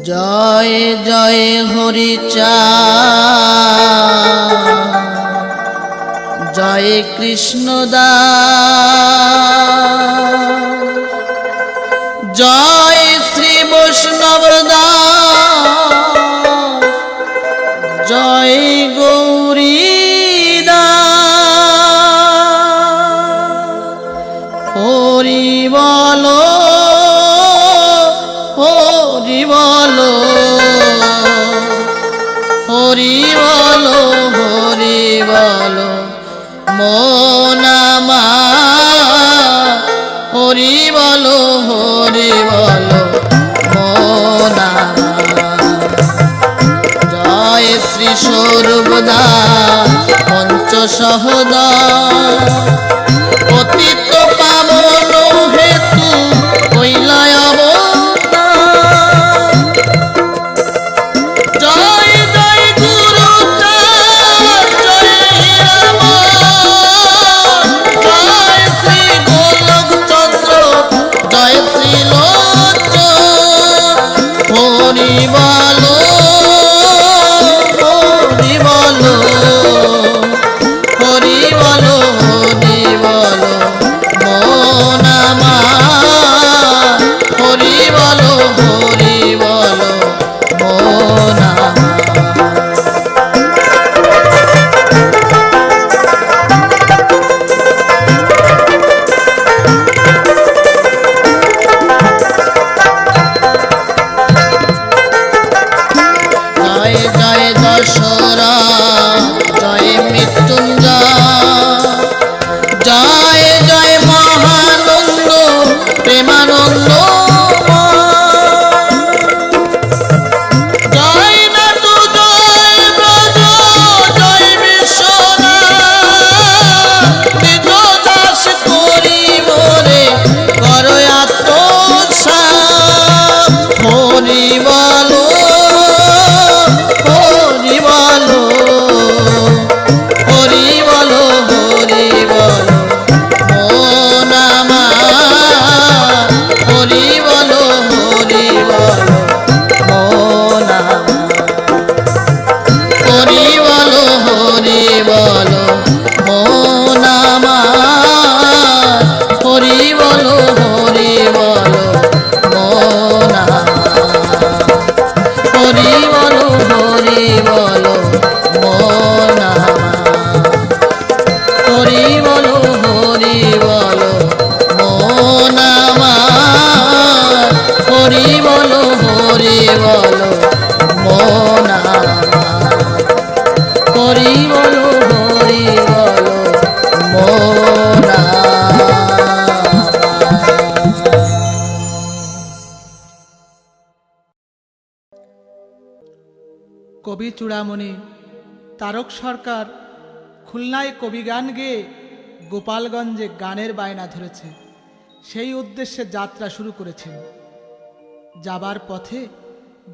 জয় জয় হরিচা জয় কৃষ্ণদাস জয় শ্রী বৈষ্ণবদাস জয় গৌরীদাস হরি বলো হরি বলো হরি বলো হরি বলো মন আমার হরি বলো হরি বলো মন আমার জয় শ্রী স্বরূপদাস পঞ্চসহদাস পতিত পাবন হেতু হইলায় কবি চূড়ামণি তারক সরকার খুলনায় কবি গান গেয়ে গোপালগঞ্জে গানের বায়না ধরেছে। সেই উদ্দেশ্যে যাত্রা শুরু করেছেন। যাবার পথে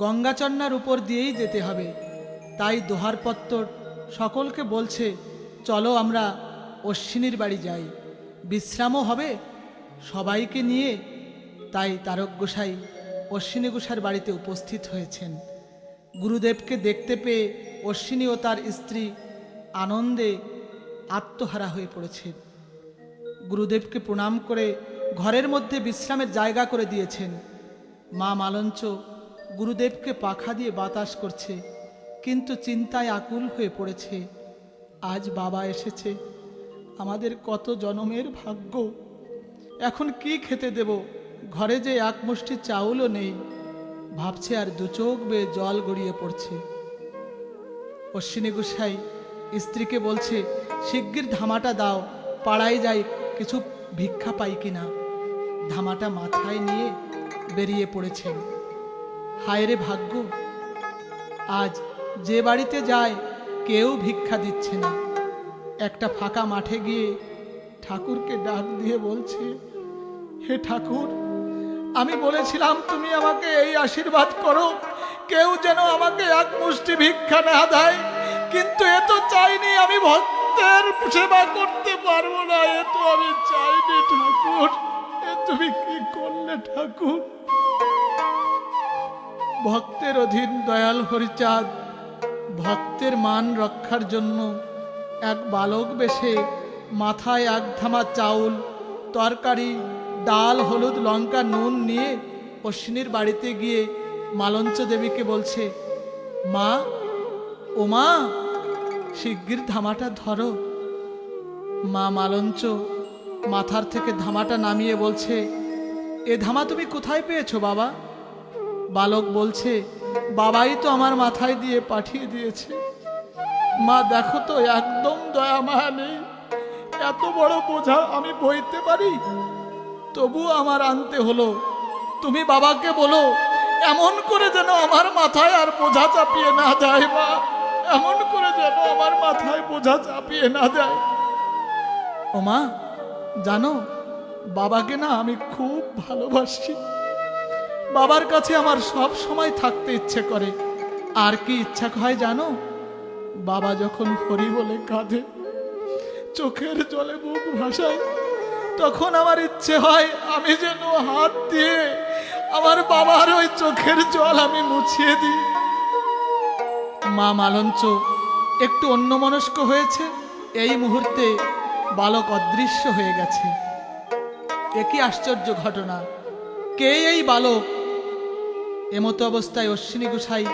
গঙ্গাচন্নার উপর দিয়েই যেতে হবে, তাই দোহারপত্তর সকলকে বলছে চলো আমরা অশ্বিনীর বাড়ি যাই, বিশ্রামও হবে সবাইকে নিয়ে। তাই তারক গোসাই অশ্বিনী গোসার বাড়িতে উপস্থিত হয়েছেন। গুরুদেবকে দেখতে পেয়ে অশ্বিনী ও তার স্ত্রী আনন্দে আত্মহারা হয়ে পড়েছে। গুরুদেবকে প্রণাম করে ঘরের মধ্যে বিশ্রামের জায়গা করে দিয়েছেন। মা মালঞ্চ গুরুদেবকে পাখা দিয়ে বাতাস করছে, কিন্তু চিন্তায় আকুল হয়ে পড়েছে। আজ বাবা এসেছে, আমাদের কত জনমের ভাগ্য, এখন কি খেতে দেব? ঘরে যে এক মুষ্টি চাউলও নেই। ভাবছে আর দু চোখ বেয়ে জল গড়িয়ে পড়ছে। অশ্বিনী গোসাই স্ত্রীকে বলছে শিগগির ধামাটা দাও, পাড়ায় যাই কিছু ভিক্ষা পাই কিনা। ধামাটা মাথায় নিয়ে বেরিয়ে পড়েছেন। হায় রে ভাগ্য, আজ যে বাড়িতে যায় কেউ ভিক্ষা দিচ্ছে না। একটা ফাঁকা মাঠে গিয়ে ঠাকুরকে ডাক দিয়ে বলছে, হে ঠাকুর, আমি বলেছিলাম তুমি আমাকে এই আশীর্বাদ করো, কেউ যেন আমাকে এক মুষ্টি ভিক্ষা না দেয়, কিন্তু এ তো চাইনি আমি ভক্তের সেবা করতে পারবো না, এ তো আমি চাইনি ঠাকুর, এ তুমি কি করলে ঠাকুর? ভক্তের অধীন দয়াল হরিচাঁদ ভক্তের মান রক্ষার জন্য এক বালক বেশে মাথায় এক ধামা চাউল, তরকারি, ডাল, হলুদ, লঙ্কা, নুন নিয়ে অশ্বিনীর বাড়িতে গিয়ে মালঞ্চ দেবীকে বলছে, মা, ও মা, শিগগির ধামাটা ধরো। মা মালঞ্চ মাথার থেকে ধামাটা নামিয়ে বলছে, এ ধামা তুমি কোথায় পেয়েছো বাবা? বালক বলছে, বাবাই তো আমার মাথায় দিয়ে পাঠিয়ে দিয়েছে। মা দেখো তো, একদম দয়া মায়া নেই, এত বড় বোঝা আমি বইতে পারি? তবু আমার আনতে হলো। তুমি বাবাকে বলো এমন করে যেন আমার মাথায় আর বোঝা চাপিয়ে না যায়। মা, এমন করে যেন আমার মাথায় বোঝা চাপিয়ে না দেয়। ও মা, জানো বাবাকে না আমি খুব ভালোবাসি। বাবার কাছে আমার সব সময় থাকতে ইচ্ছে করে। আর কি ইচ্ছা হয় জানো? বাবা যখন হরি বলে কাঁদে, চোখের জলে মুখ ভাসায়, তখন আমার ইচ্ছে হয় আমি যেন হাত দিয়ে আমার বাবার ওই চোখের জল আমি মুছিয়ে দিই। মা মালঞ্চ একটু অন্যমনস্ক হয়েছে। এই মুহূর্তে বালক অদৃশ্য হয়ে গেছে। একই আশ্চর্য ঘটনা! কে এই বালক? এমতো অবস্থায় অশ্বিনী গোসাই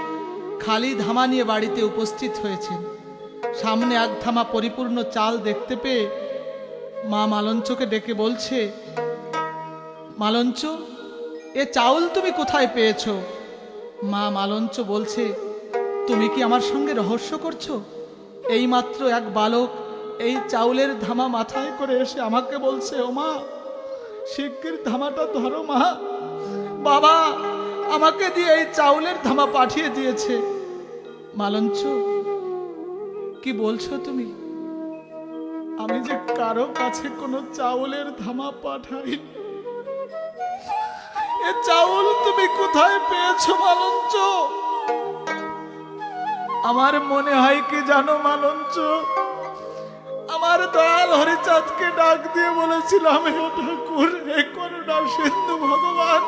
খালি ধামা নিয়ে বাড়িতে উপস্থিত হয়েছেন। সামনে এক ধামা পরিপূর্ণ চাল দেখতে পেয়ে মা মালঞ্চকে ডেকে বলছে, মালঞ্চ, এ চাউল তুমি কোথায় পেয়েছো? মা মালঞ্চ বলছে, তুমি কি আমার সঙ্গে রহস্য করছো? এইমাত্র এক বালক এই চাউলের ধামা মাথায় করে এসে আমাকে বলছে, ও মা, শিগগির ধামাটা ধরো মা, বাবা আমাকে দিয়ে এই চাউলের ধামা পাঠিয়ে দিয়েছে। মালঞ্চ, কি বলছো তুমি? আমি যে কারো কাছে কোনো চাউলের ধামা পাঠাই। এ চাউল তুমি কোথায় পেয়েছো মালঞ্চ? আমার মনে হয় কি জানো মালঞ্চ, আমার দয়াল হরিচাঁদকে ডাক দিয়ে বলেছিলাম, হে ঠাকুর, হে করুণা সিন্ধু ভগবান,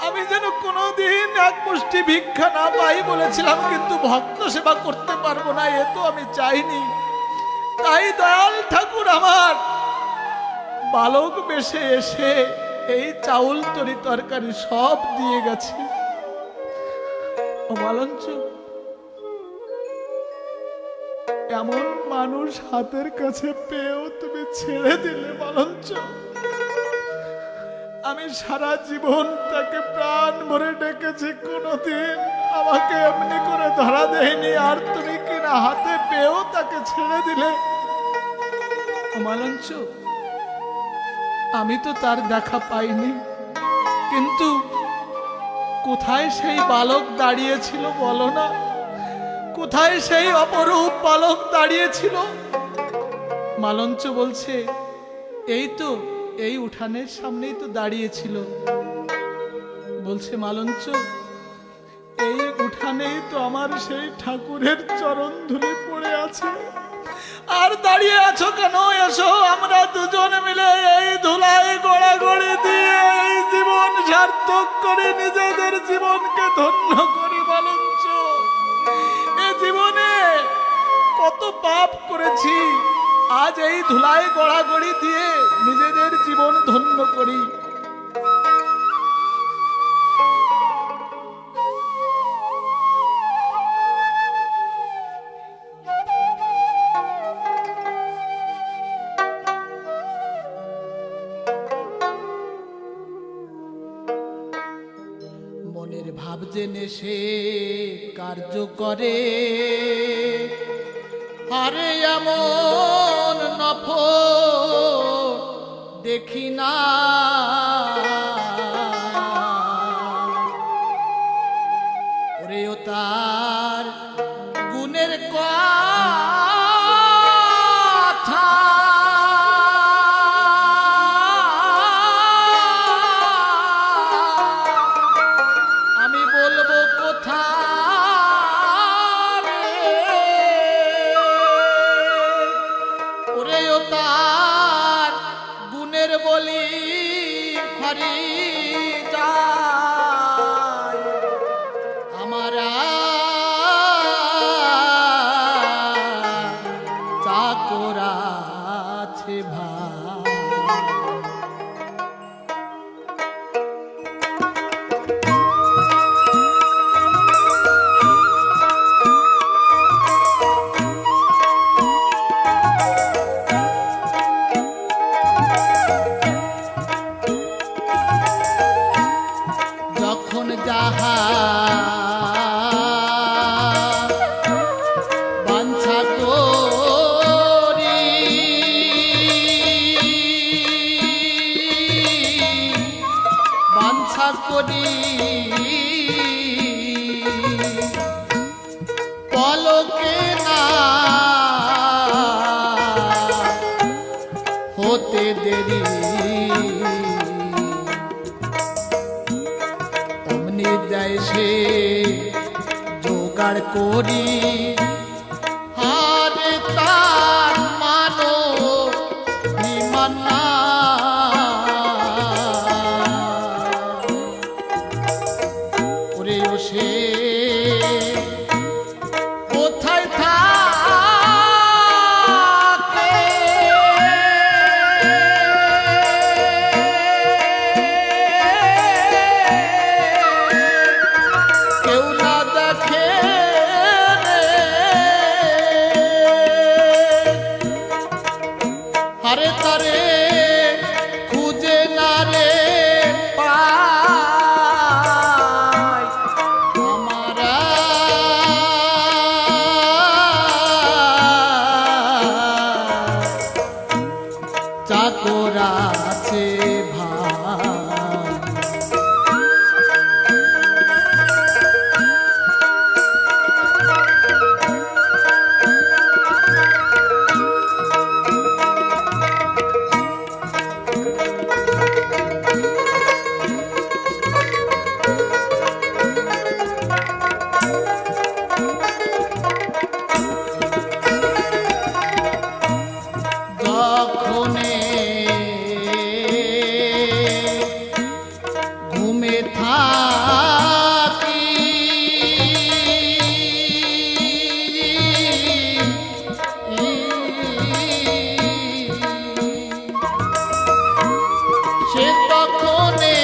আমি যেন কোনোদিন এক মুষ্টি ভিক্ষা না পাই বলেছিলাম, কিন্তু ভক্ত সেবা করতে পারবো না এ তো আমি চাইনি। তাই দয়াল ঠাকুর আমার বালক বেশে এসে এই চাউল তরি তরকারি সব দিয়ে গেছে। ও মালঞ্চ, এমন মানুষ হাতের কাছে পেয়েও তুমি ছেড়ে দিলে মালঞ্চ। আমি সারা জীবন তাকে প্রাণ ভরে ডেকেছি, কোনোদিন আমাকে এমনি করে ধরা দেয়নি, আর তুমি কিনা হাতে পেয়েও তাকে ছেড়ে দিলে। মালঞ্চ, আমি তো তার দেখা পাইনি, কিন্তু কোথায় সেই বালক দাঁড়িয়েছিল বলো না? কোথায় সেই অপরূপ বালক দাঁড়িয়েছিল? মালঞ্চ বলছে, এই তো এই উঠানের সামনেই তো দাঁড়িয়েছিল। বলছে, মালঞ্চ, এই উঠানেই তো আমার সেই ঠাকুরের চরণ ধুলি পড়ে আছে। আর দাঁড়িয়ে আছো কেন? এসো আমরা দুজন মিলে এই ধুলায় গড়াগড়ি দিয়ে এই জীবন সার্থক করে নিজেদের জীবনকে ধন্য করি। মালঞ্চ, এ জীবনে কত পাপ করেছি, আজ এই ধুলায় গড়াগড়ি দিয়ে নিজেদের জীবন ধন্য করি। মনের ভাব জেনে সে কার্য করে, আরে এমন নফর দেখি না। ওরে ও তার গুণের কথা আমি বলবো কোথায়? ওরে ও তার দুধের বলি হারি যায় আমার চাকর আছে ভাই। যখন যাহা বাঞ্ছা করি পলকে না হতে দেরি অমনি দেয় সে জোগাড় করি হারে তার মানো বিমানা ওরে ও সে কোথায় থাকে কেউ না দেখে হারে তারে খুঁজে না রে পায় আমারা চাকর আছে ভাই। যখনে ঘুমে থাকি সে তখনে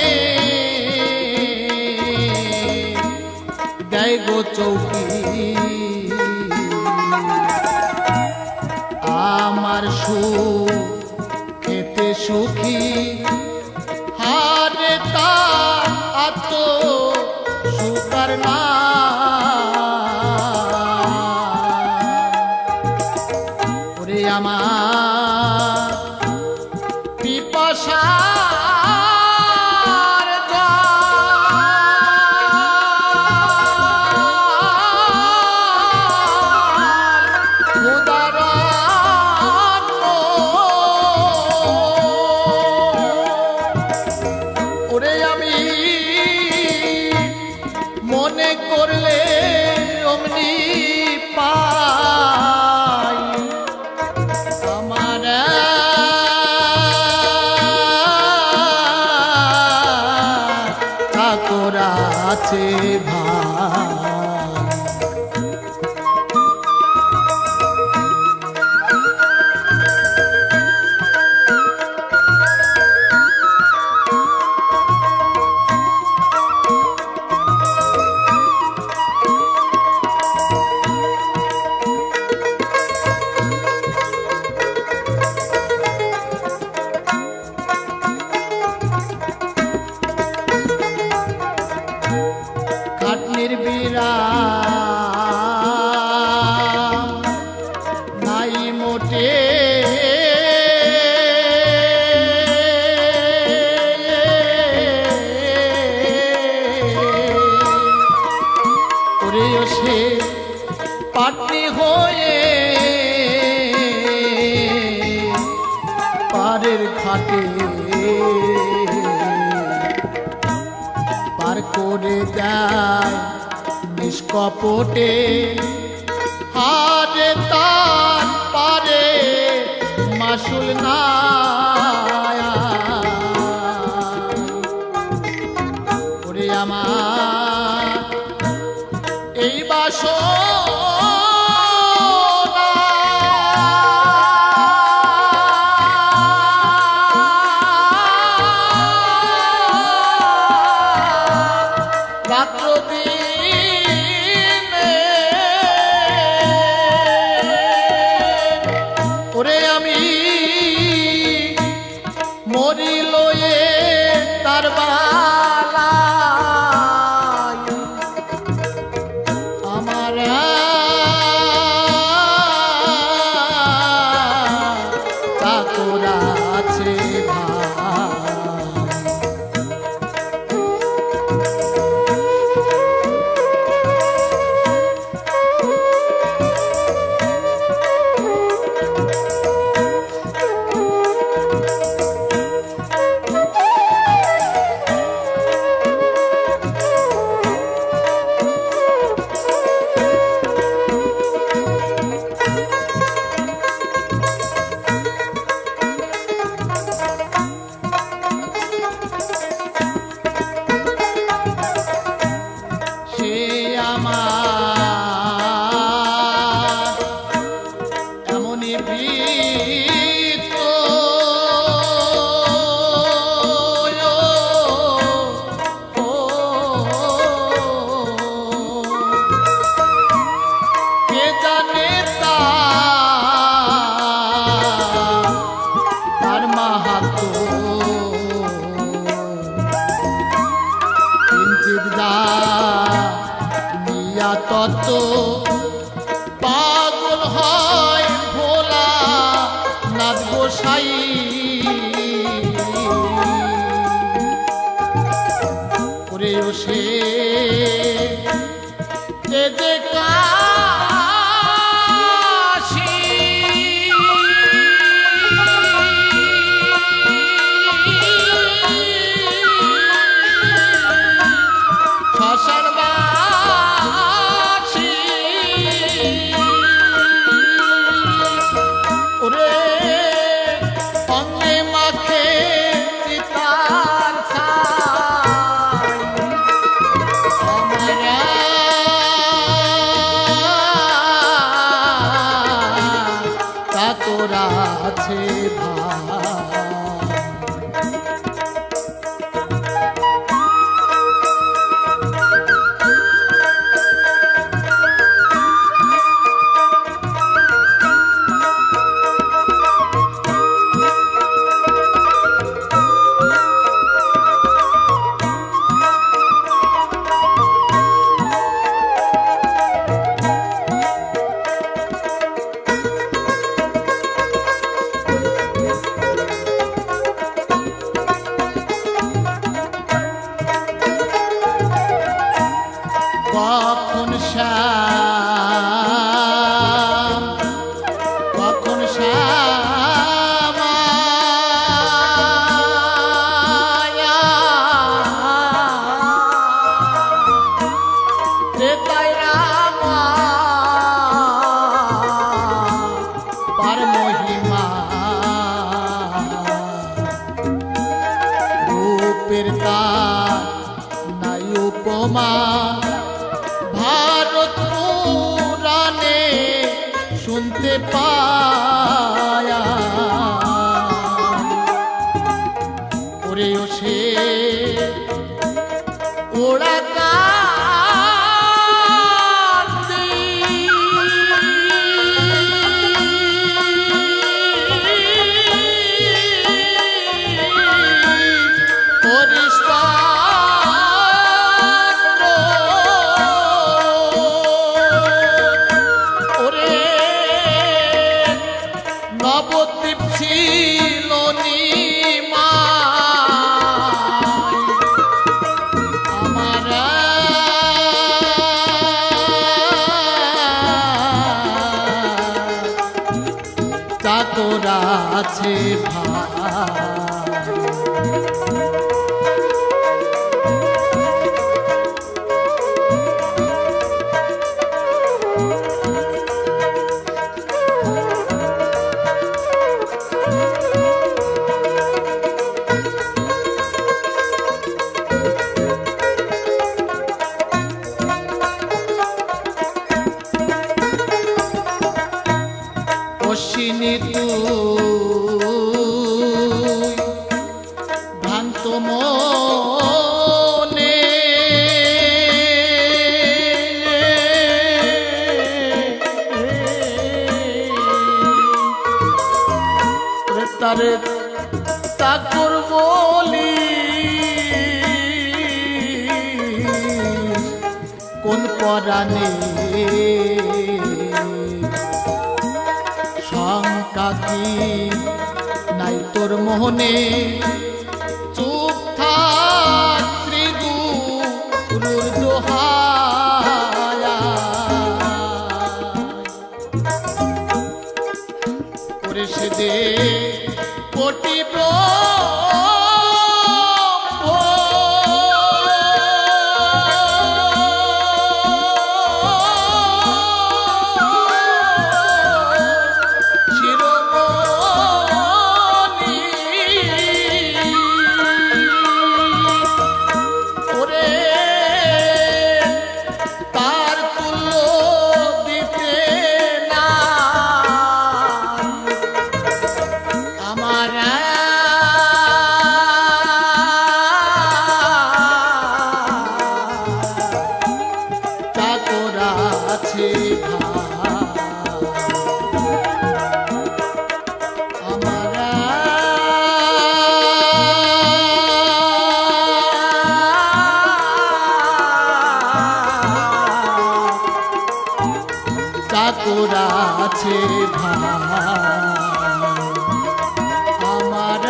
দেয় গো চৌকি আমার সুখ খেতে সুখী হারে তার আত সুকার না ওরে আমার পিপাসা মনে করলে অমনি পাই আমার চাকর আছে ভাই। খাটনির বিরাম নাই মোটে ওরে ও সে পাটনি হয়ে পারের ঘাটে পার করে যায় নিষ্কপটে হারে তার পারে মাসুল না মরিল এ তার বালাই আমার চাকর আছে তত পাগল হয় ভোলা নাথ গোসাই ওরে ও সে যে কাশি শ্মশান আছে কখন শ্যাম কখন শ্যাম তাই রাম পার মহিমা রূপের তার নাই উপমা ভারত পুরাণে শুনতে পায়া ওরে ও সে ওরা নবদ্বীপ ছিল আমার চাকর আছে অশ্বিনী তুই ভ্রান্ত বলি কোন পরাণে শঙ্কা কি নাই তোর মোহনে চুপ থাক শ্রীগুরুর দোহায়া ওরে সে দে কোটি চাকর আছে আমার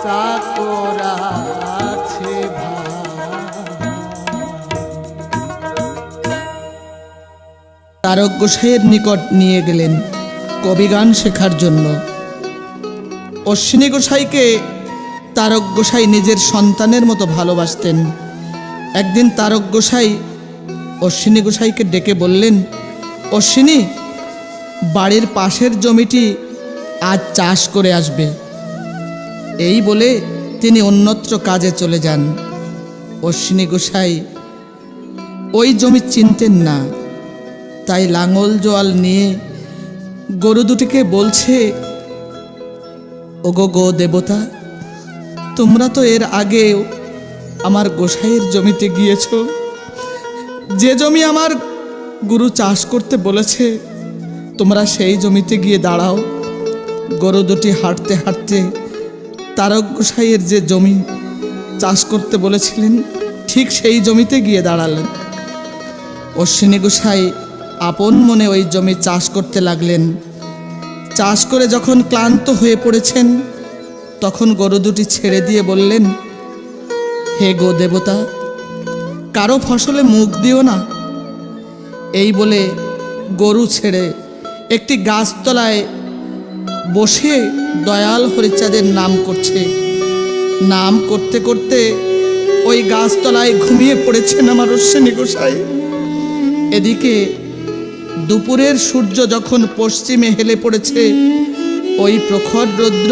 চাকর আছে তারক গোসাইয়ের নিকট নিয়ে গেলেন কবিগান শেখার জন্য। অশ্বিনী গোসাইকে তারক গোসাই নিজের সন্তানের মতো ভালোবাসতেন। একদিন তারক গোসাই অশ্বিনী গোসাইকে ডেকে বললেন, অশ্বিনী, বাড়ির পাশের জমিটি আজ চাষ করে আসবে। এই বলে তিনি অন্যত্র কাজে চলে যান। অশ্বিনী গোসাই ওই জমি চিনতেন না, তাই লাঙল জোয়াল নিয়ে গরু দুটিকে বলছে, ওগো গো দেবতা, তোমরা তো এর আগেও আমার গোসাইয়ের জমিতে গিয়েছ, যে জমি আমার গুরু চাষ করতে বলেছে তোমরা সেই জমিতে গিয়ে দাঁড়াও। গরু দুটি হাঁটতে হাঁটতে তারক গোসাইয়ের যে জমি চাষ করতে বলেছিলেন ঠিক সেই জমিতে গিয়ে দাঁড়ালেন। অশ্বিনী গোসাই আপন মনে ওই জমি চাষ করতে লাগলেন। চাষ করে যখন ক্লান্ত হয়ে পড়েছেন তখন গরু দুটি ছেড়ে দিয়ে বললেন, হে গো দেবতা, কারো ফসলে মুখ দিও না। এই বলে গরু ছেড়ে একটি গাছতলায় বসে দয়াল হরিচাঁদের নাম করছে। নাম করতে করতে ওই গাছতলায় ঘুমিয়ে পড়েছেন আমার অশ্বিনী গোসাই। এদিকে দুপুরের সূর্য যখন পশ্চিমে হেলে পড়েছে, ওই প্রখর রৌদ্র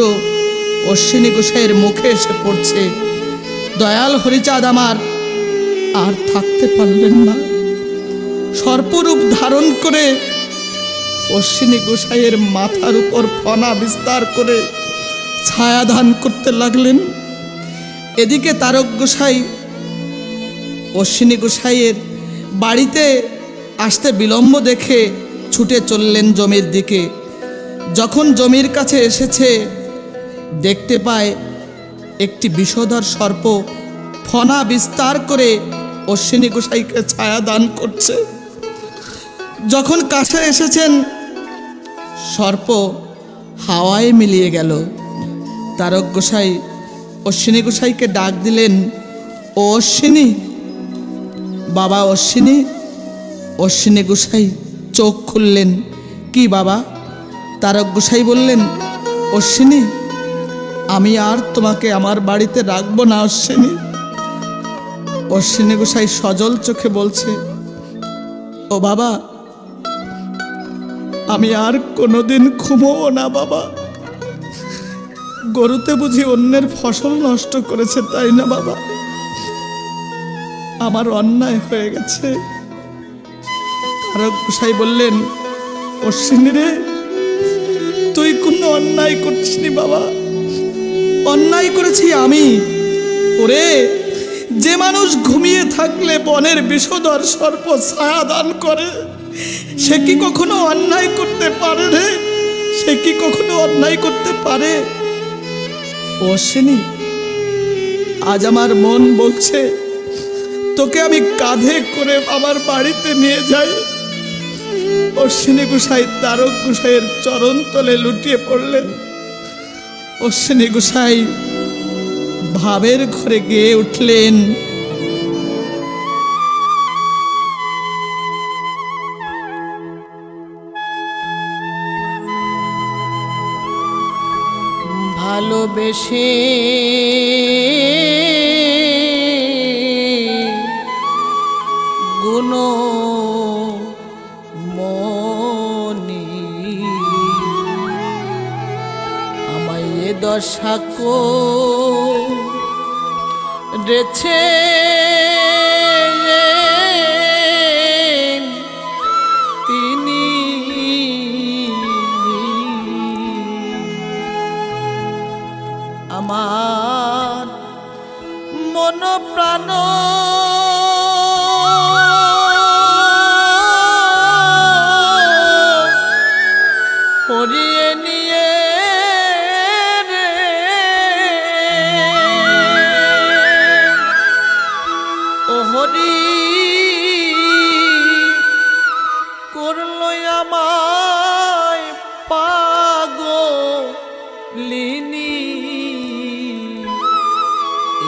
অশ্বিনী গোসাইয়ের মুখে এসে পড়ছে। দয়াল হরিচাঁদ আমার আর থাকতে পারলেন না। সর্পরূপ ধারণ করে অশ্বিনী গোসাইয়ের মাথার উপর ফনা বিস্তার করে ছায়া দান করতে লাগলেন। এদিকে তারক গোসাই অশ্বিনী গোসাইয়ের বাড়িতে আসতে বিলম্ব দেখে ছুটে চললেন জমির দিকে। যখন জমির কাছে এসেছে দেখতে পায় একটি বিষধর সর্প ফনা বিস্তার করে অশ্বিনী গোসাইকে ছায়া দান করছে। যখন কাছে এসেছেন সর্প হাওয়ায় মিলিয়ে গেল। তারক গোসাই অশ্বিনী গোসাইকে ডাক দিলেন, ও অশ্বিনী, বাবা অশ্বিনী। অশ্বিনী গোসাই চোখ খুললেন, কি বাবা? তারক গোসাই বললেন, অশ্বিনী, আমি আর তোমাকে আমার বাড়িতে রাখবো না অশ্বিনী। অশ্বিনী গোসাই সজল চোখে বলছে, ও বাবা, আমি আর কোনোদিন ঘুমোবো না বাবা। গরুতে বুঝি অন্যের ফসল নষ্ট করেছে, তাই না বাবা? আমার অন্যায় হয়ে গেছে। তারক গোসাই বললেন, অশ্বিনী রে, তুই কোনো অন্যায় করছিস বাবা, অন্যায় করেছি আমি। ওরে, যে মানুষ ঘুমিয়ে থাকলে বনের বিষধর সর্প ছায়া দান করে, সে কি কখনো অন্যায় করতে পারে রে? সে কি কখনো অন্যায় করতে পারে? অশ্বিনী, আজ আমার মন বলছে তোকে আমি কাঁধে করে আমার বাড়িতে নিয়ে যাই। অশ্বিনী গোসাই তারক গোসাইয়ের চরণ তলে লুটিয়ে পড়লেন। অশ্বিনী গোসাই ভাবের ঘরে গেয়ে উঠলেন, ভালোবেসে গুণ মনি আমায় এ দশা করেছে তিনি। আমার মন প্রাণ হরিয়ে নিয়ে রে ও হরি করলো আমায় পাগলিনী।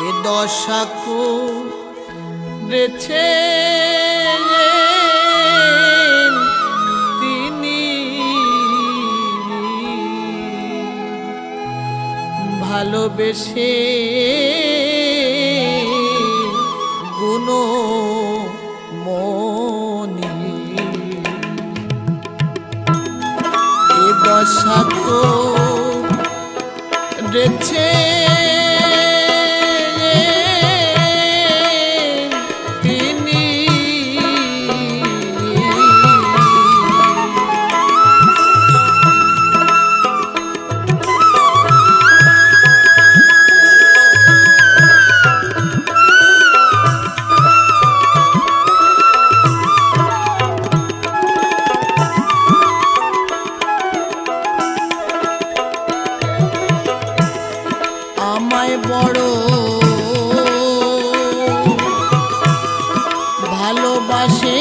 এ দশা করেছে তিনি। ভালোবেসে গুণ মনি এ দশা করেছে আমায় বড় ভালোবাসে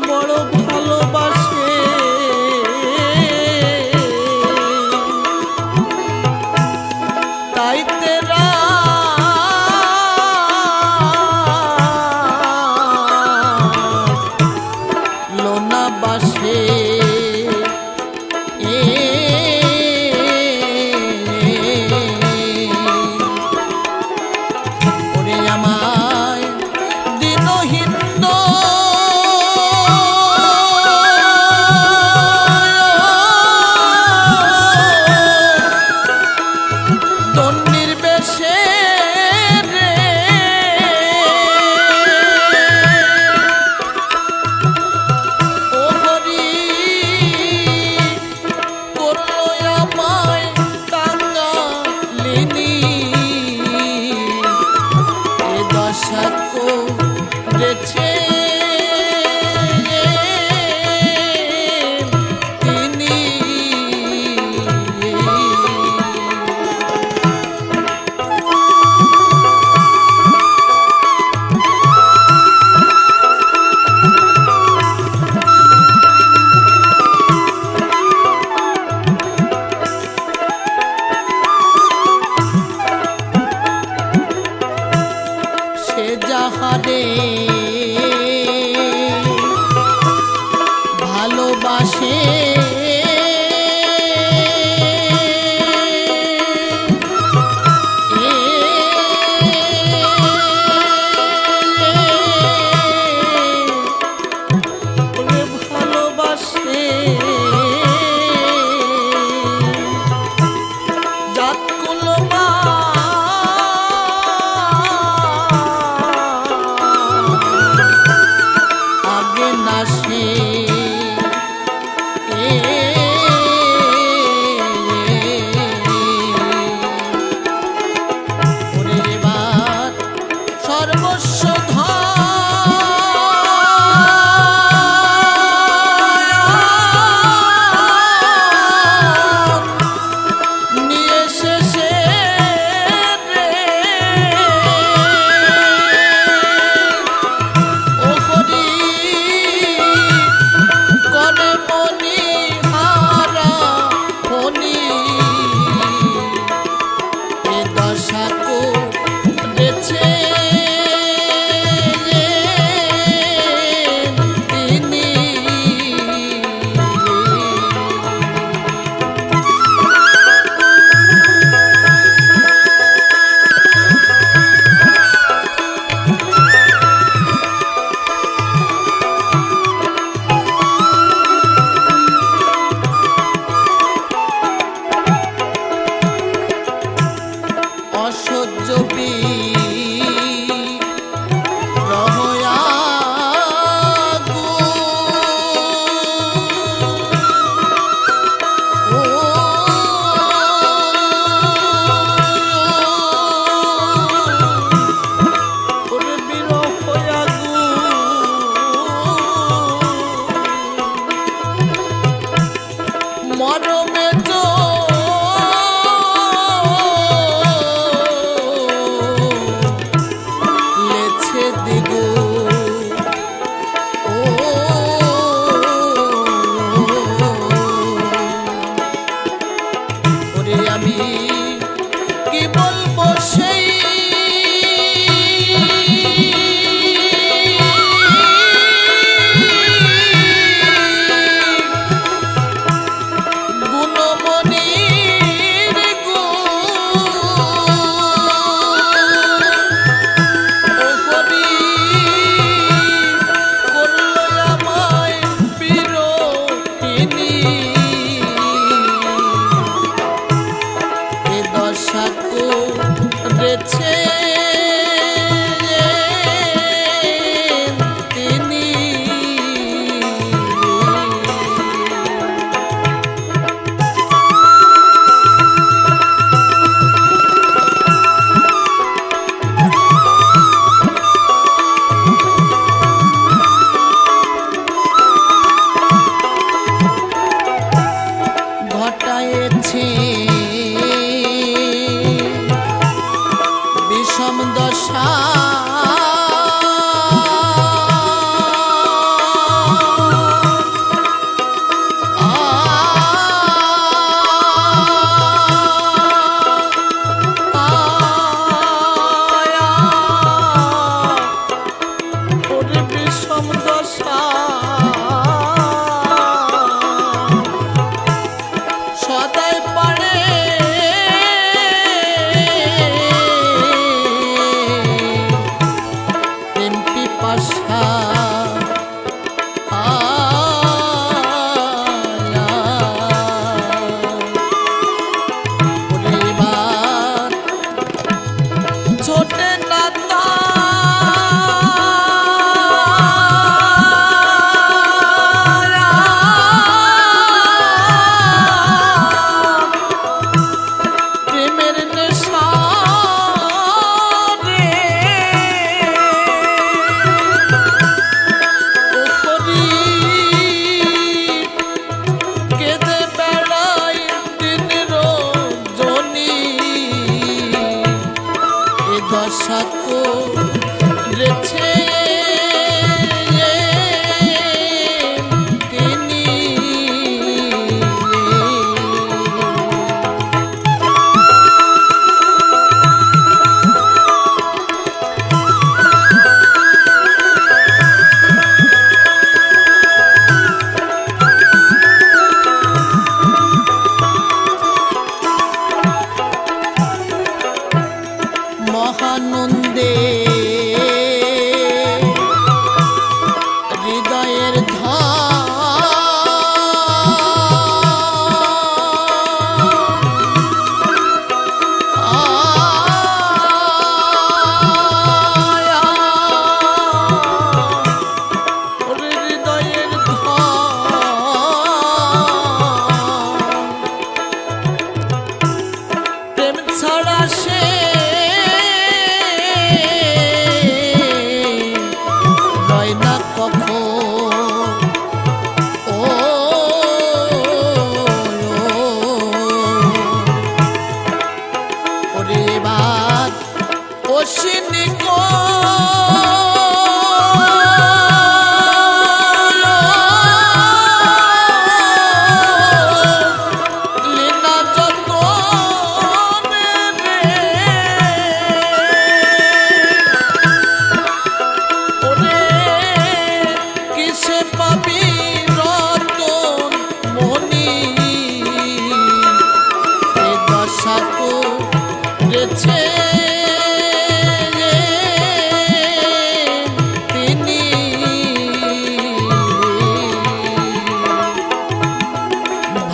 বড় ভালোবাসে তাই তেরা লোনা বাসে ওরে আমায় দিনহীন ও হরি মরমে লেছে দিগু ওরে আমি কি বলবো সেই বিষম দশা বিষম দশা সদাই পারে দশাকো রেছে তিনি মহানন্দে হৃদয়ের হৃদয়ের প্রেম ছাড়া সে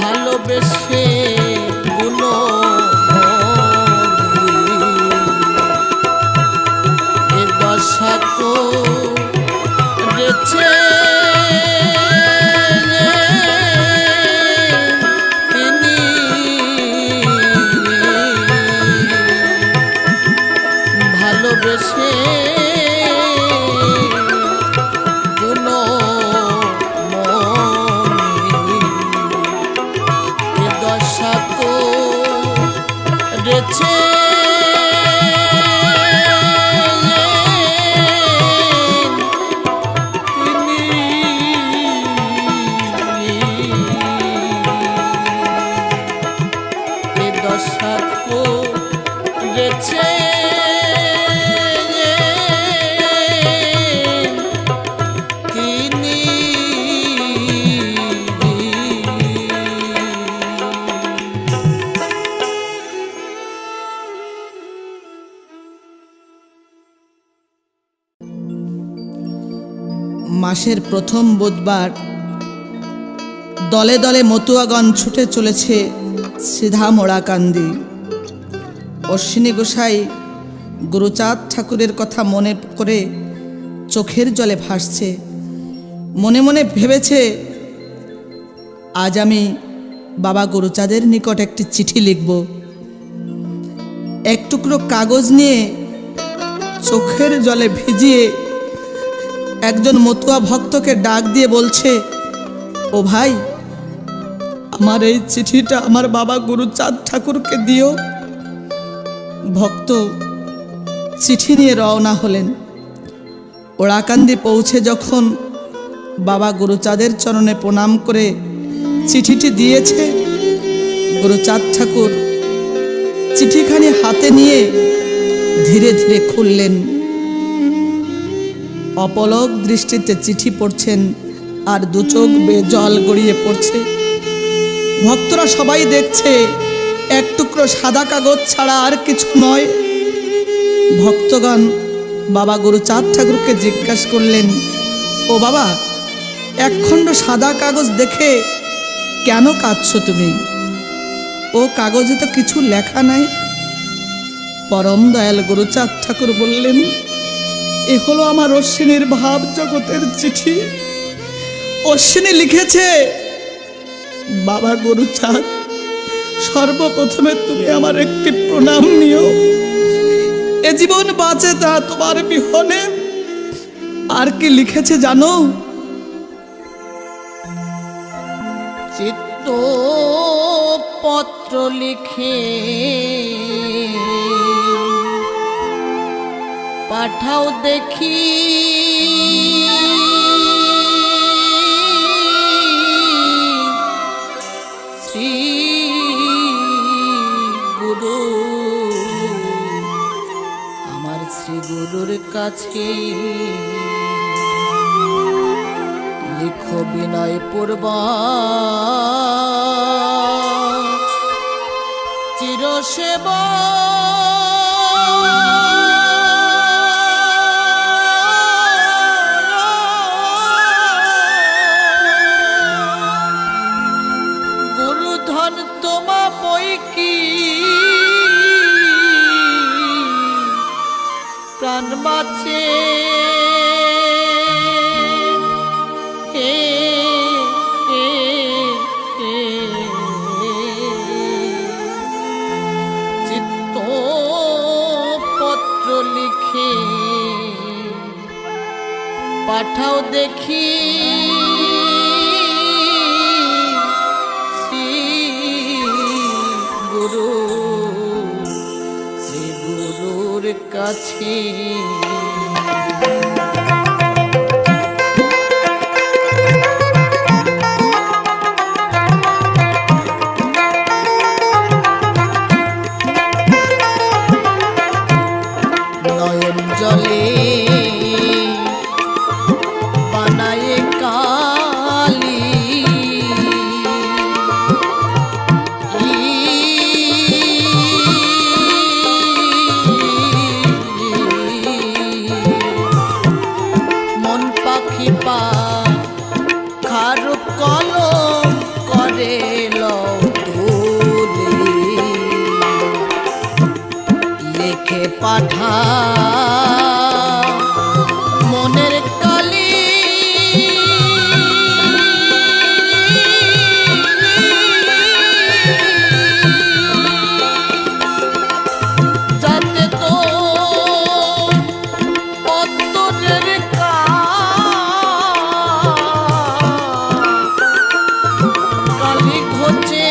ভালোবেসে গুলো এ দশা তো রেছে তিনি ভালোবেসে মাসের প্রথম বুধবার দলে দলে মতুয়াগণ ছুটে চলেছে সিধা মোড়াকান্দি। অশ্বিনী গোসাই গুরুচাঁদ ঠাকুরের কথা মনে করে চোখের জলে ভাসছে। মনে মনে ভেবেছে, আজ আমি বাবা গুরুচাঁদের নিকট একটি চিঠি লিখব। এক টুকরো কাগজ নিয়ে চোখের জলে ভিজিয়ে একজন মতুয়া ভক্তকে ডাক দিয়ে বলছে, ও ভাই, আমার এই চিঠিটা আমার বাবা গুরুচাঁদ ঠাকুরকে দিও। ভক্ত চিঠি নিয়ে রওনা হলেন। ওড়াকান্দি পৌঁছে যখন বাবা গুরুচাঁদের চরণে প্রণাম করে চিঠিটি দিয়েছে, গুরুচাঁদ ঠাকুর চিঠিখানি হাতে নিয়ে ধীরে ধীরে খুললেন। অপলক দৃষ্টিতে চিঠি পড়ছেন আর দু চোখ বেয়ে জল গড়িয়ে পড়ছে। ভক্তরা সবাই দেখছে, এক টুকরো সাদা কাগজ ছাড়া আর কিছু নয়। ভক্তগণ বাবা গুরুচাঁদ ঠাকুরকে জিজ্ঞাসা করলেন, ও বাবা, একখণ্ড সাদা কাগজ দেখে কেন কাঁদছো তুমি? ও কাগজে তো কিছু লেখা নাই। পরম দয়াল গুরুচাঁদ ঠাকুর বললেন, এ হলো আমার অশ্বিনীর ভাব জগতের চিঠি। অশ্বিনী লিখেছে, বাবা গুরুচাঁদ, সর্বপ্রথমে তুমি আমার একটি প্রণাম নিও। এ জীবন বাঁচে তা তোমার বিহনে। আর কি লিখেছে জানো? চিত্ত পত্র লিখে পাঠাও দেখি, শ্রী গুরু, আমার শ্রী গুরুর কাছে। লিখো বিনয় পূর্বক চিরসেবা, গুরুধন তোমা বই কি প্রাণ বাঁচে। চিত্ত পত্র লিখে পাঠাও দেখি, শ্রী গুরু, শ্রী গুরুর কাছে। নয়ন জলে বানায়ে কালি, মন পাখি পা খারুপ কলম করে লৌলে, লিখে পাঠা মনের কালি, যাতে তো অন্তরের কালি ঘোচে।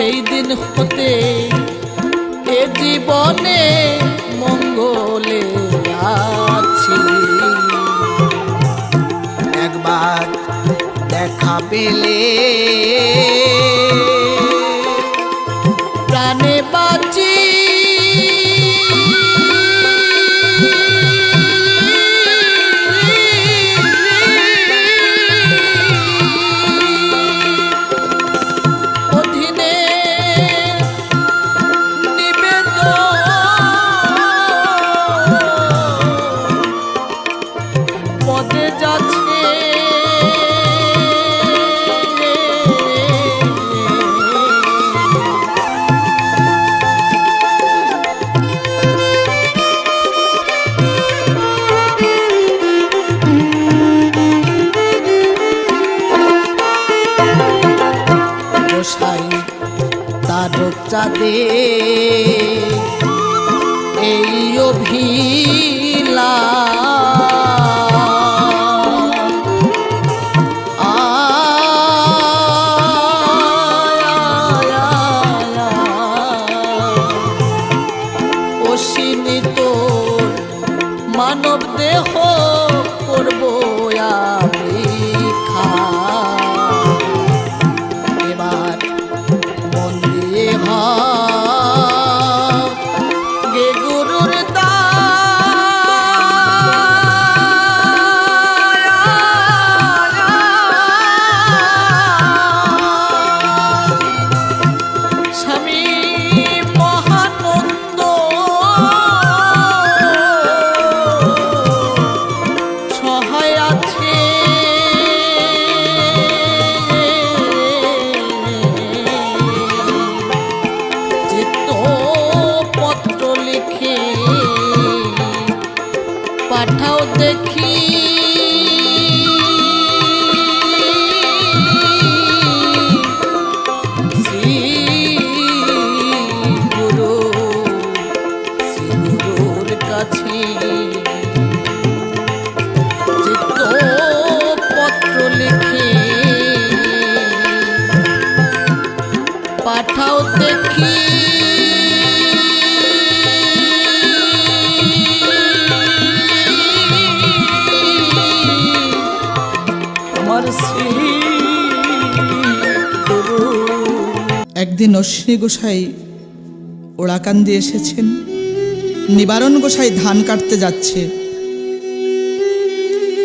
সেই দিন হতে এ জীবনে মঙ্গলে আছি। একবার দেখা পেলে প্রাণে বাঁচি, চাঁদে এই অভিলা অশ্বিনী তোর মানব দেহ করব আমি খা। এবার মন দিয়ে গে গুরুর স্বামী মহানন্দ সহায় আছে। চিত্তপত্র লিখে পাঠাও দেখি, গুরুর কাছে চিত্তপত্র লিখে পাঠাও দেখি। একদিন অশ্বিনী গোসাই ওড়াকান্দি এসেছেন। নিবারণ গোসাই ধান কাটতে যাচ্ছে।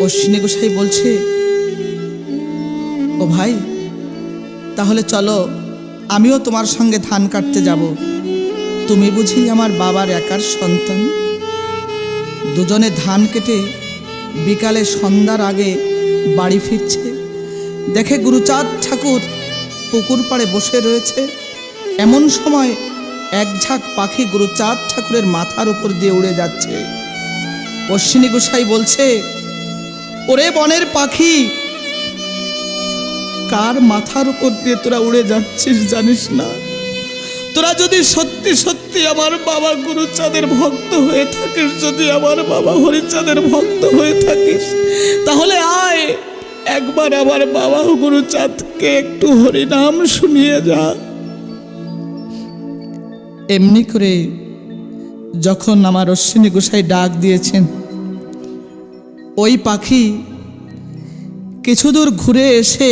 অশ্বিনী গোসাই বলছে, ও ভাই, তাহলে চলো আমিও তোমার সঙ্গে ধান কাটতে যাব। তুমি বুঝি আমার বাবার একার সন্তান? দুজনে ধান কেটে বিকালে সন্ধ্যার আগে বাড়ি ফিরছে। দেখে গুরুচাঁদ ঠাকুর পুকুর পাড়ে বসে রয়েছে। এমন সময় এক ঝাঁক পাখি গুরুচাঁদ ঠাকুরের মাথার উপর দিয়ে উড়ে যাচ্ছে। অশ্বিনী গোসাই বলছে, ওরে বনের পাখি, কার মাথার উপর দিয়ে তোরা উড়ে যাচ্ছিস জানিস না? তোরা যদি সত্যি সত্যি আমার বাবা গুরুচাঁদের ভক্ত হয়ে থাকিস, যদি আমার বাবা হরিচাঁদের ভক্ত হয়ে থাকিস, তাহলে আয় একবার আমার বাবা গুরুচাঁদকে একটু হরিনাম শুনিয়ে যা। এমনি করে যখন আমার অশ্বিনী গোসাই ডাক দিয়েছেন, ওই পাখি কিছু দূর ঘুরে এসে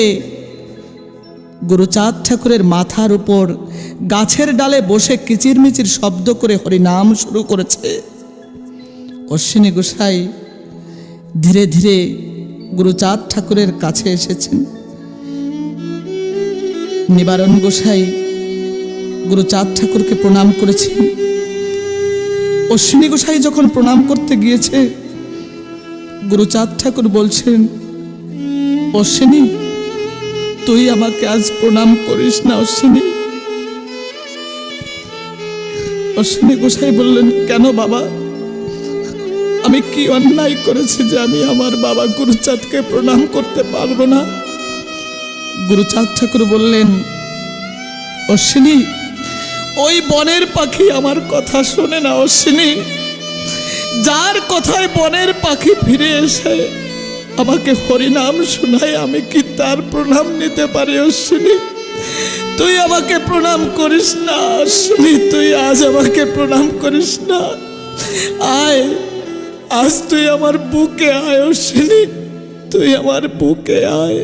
গুরুচাঁদ ঠাকুরের মাথার উপর গাছের ডালে বসে কিচিরমিচির শব্দ করে হরিনাম শুরু করেছে। অশ্বিনী গোসাই ধীরে ধীরে গুরুচাঁদ ঠাকুরের কাছে এসেছেন। নিবারণ গোসাই গুরুচাঁদ ঠাকুরকে প্রণাম করেছেন। অশ্বিনী গোসাই যখন প্রণাম করতে গিয়েছে, গুরুচাঁদ ঠাকুর বলছেন, অশ্বিনী, তুই আমাকে আজ প্রণাম করিস না অশ্বিনী। অশ্বিনী গোসাই বললেন, কেন বাবা, আমি কি অন্যায় করেছি যে আমি আমার বাবা গুরুচাঁদকে প্রণাম করতে পারবো না? গুরুচাঁদ ঠাকুর বললেন, অশ্বিনী, ওই বনের পাখি আমার কথা শোনে না অশ্বিনী। যার কথায় বনের পাখি ফিরে এসে আমাকে হরিনাম শোনায়, আমি কি তার প্রণাম নিতে পারি অশ্বিনী? তুই আমাকে প্রণাম করিস না শুনি, তুই আজ আমাকে প্রণাম করিস না। আয়, আজ তুই আমার বুকে আয় শুনি, তুই আমার বুকে আয়।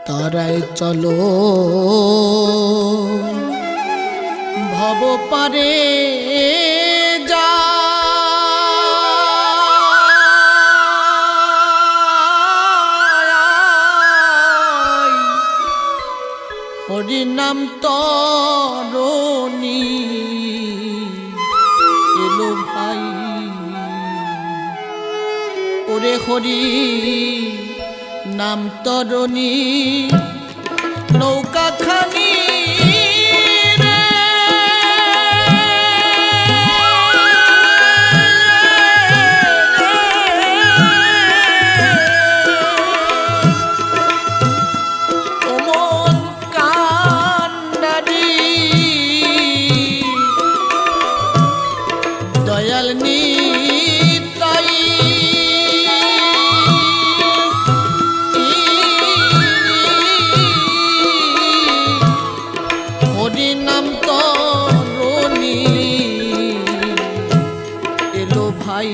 তারাই চলো ভব পারে যা, হরি নাম তরণী এলো ভাই, ওরে হরি নাম তরণী নৌকা খানি দয়াল নিতাই হরি নাম তরণী এলো ভাই।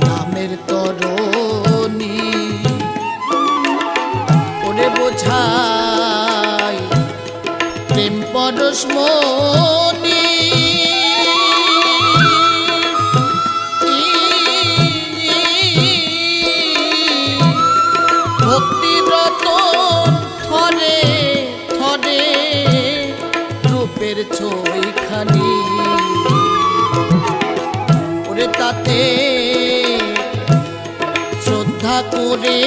নামের তরণী ওরে বোঝাই প্রেম পরশমণি, ভক্তিরতন থরে থরে রূপের ছইখানি, ওরে তাতে শ্রদ্ধা করে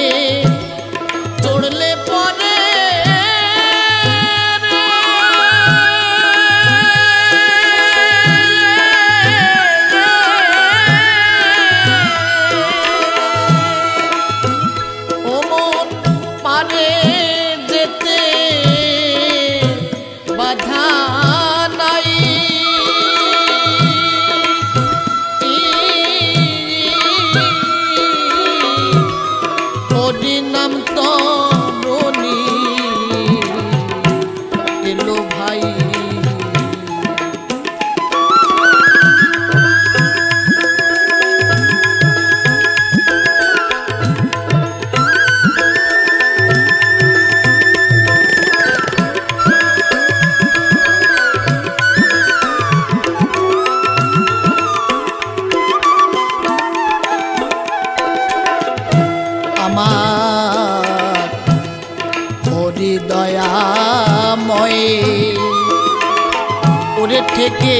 চড়লে পরে ও মন পারে যেতে বাধা নাই, হরি নাম তরণী এলো ভাই। আমার হরি দয়াময় ওরে থেকে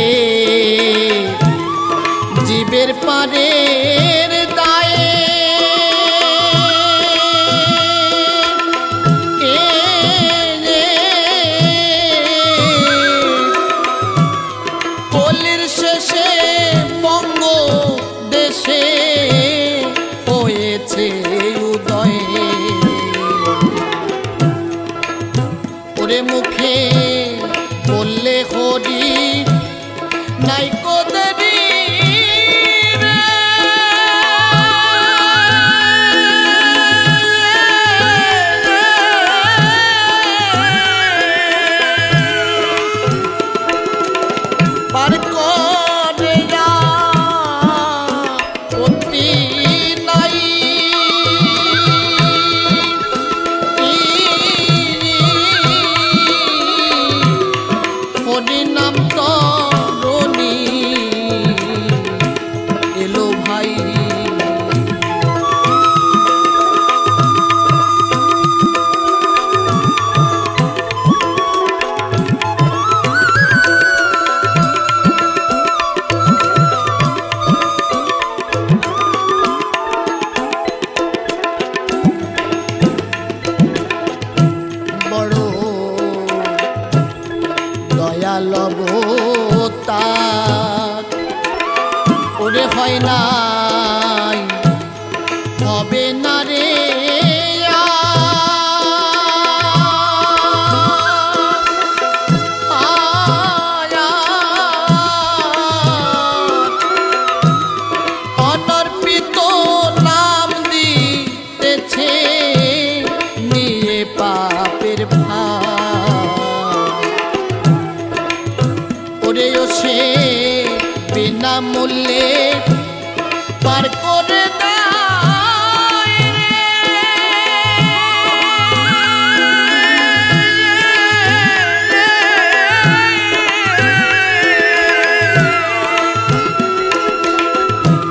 জীবের পারের দায়ে কলির শেষে বঙ্গ দেশে হয়েছে উদয়ে, ওরে মুখে বললে হরি নাই কোদেরি পার করে অতি নাই, হরি নাম তরণী এলো ভাই। হয় নাই হবে না রে অনর্পিত নাম দিতেছে নিয়ে পাপের ভার ওরেও সে বিনামূল্যে পার করে দেয়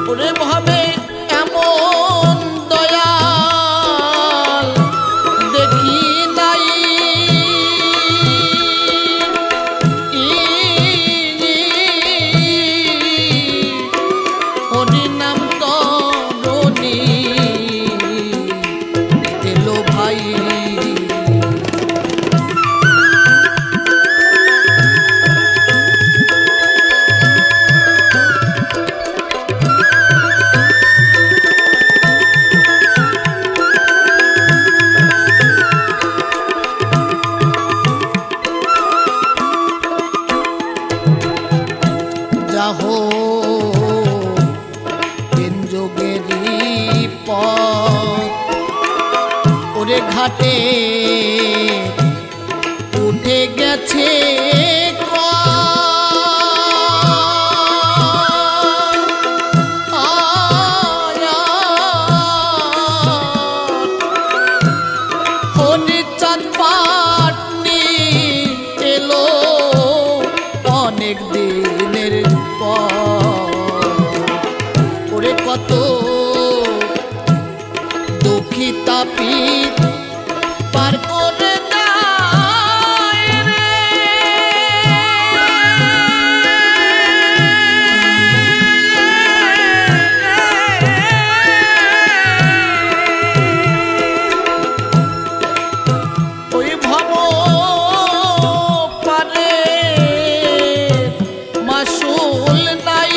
ওরে ভাবে এমন দয়াল দেখি নাই হরিনাম তরণী এলো ভাই যাহো যোগেরই পথ ওরে ঘাটে উঠে গেছে হরিচাঁদ পাটনি এলো অনেক দিনের পর কত দুঃখী তাপি পার করে দেয় রে ওই ভব পারে মাসুল নাই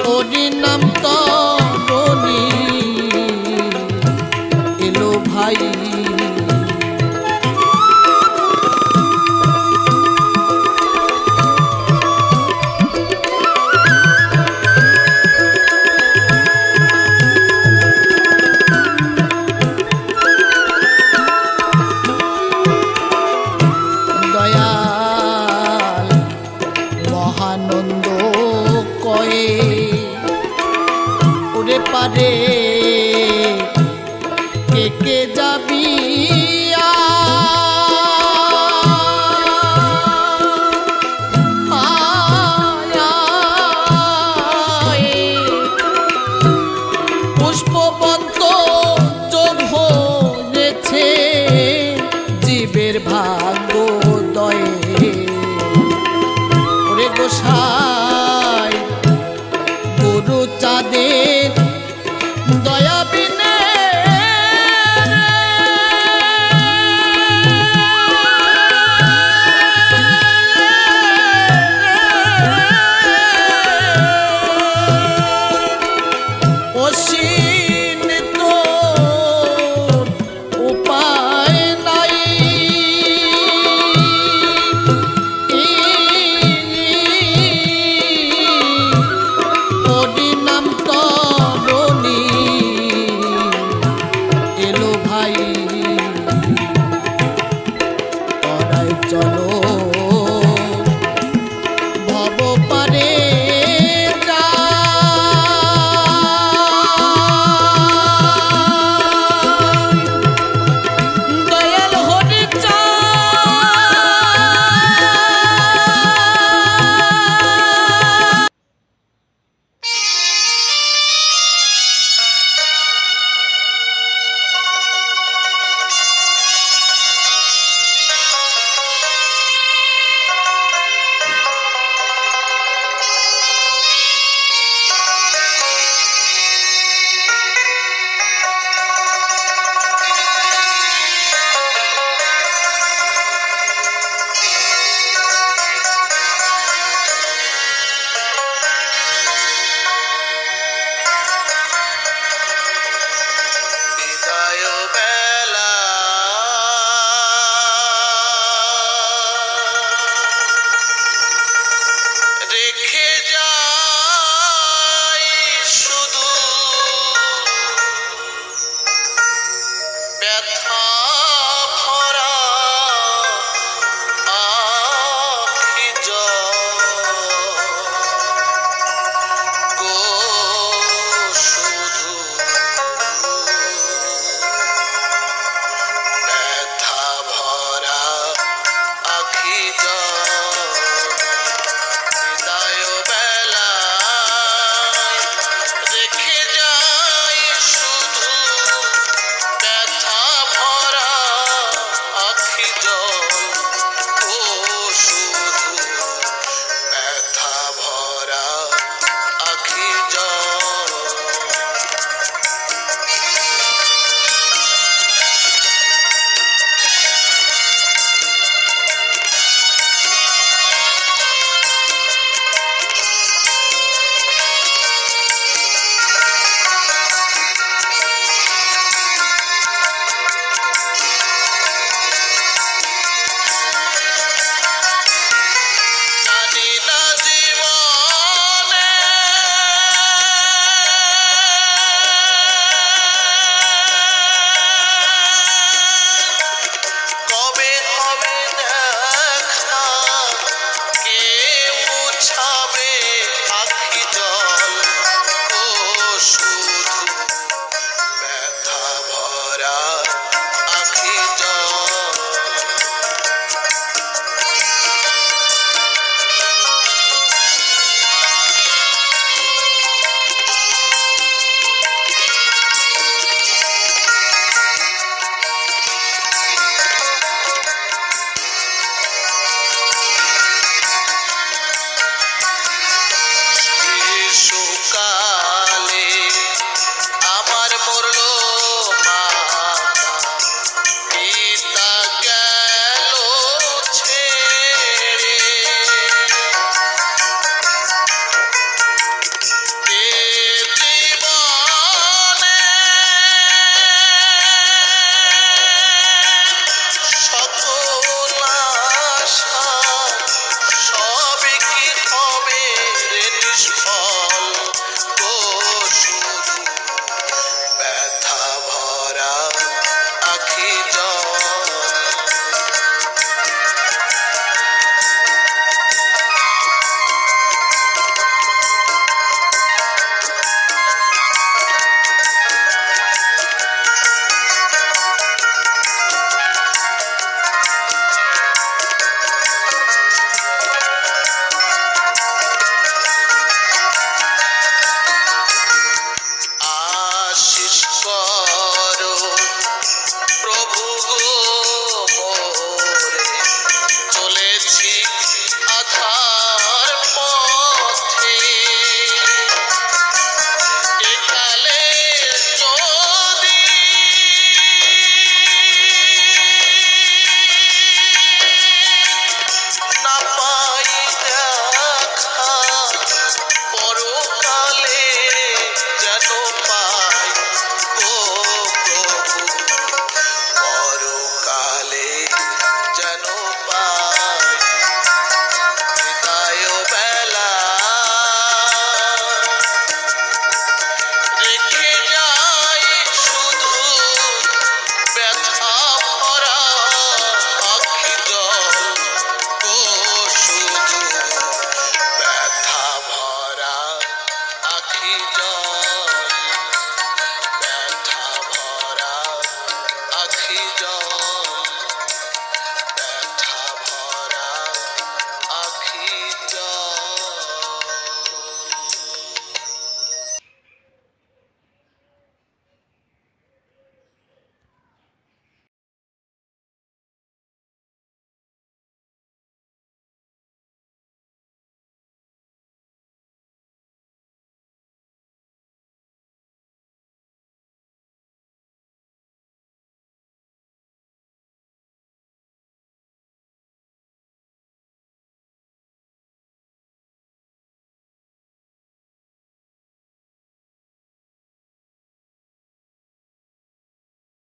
হরিনাম তরণী এলো ভাই দয়াল মহানন্দ কয়ে ওরে পারে কে কে যাবি পুষ্পবন্ত যোগ হয়েছে জীবের ভাগ্য দয়ে ওরে গোসাই গুরু চাঁদের দয়া বিনে অসীম তোর উপায় নাই ব্যথা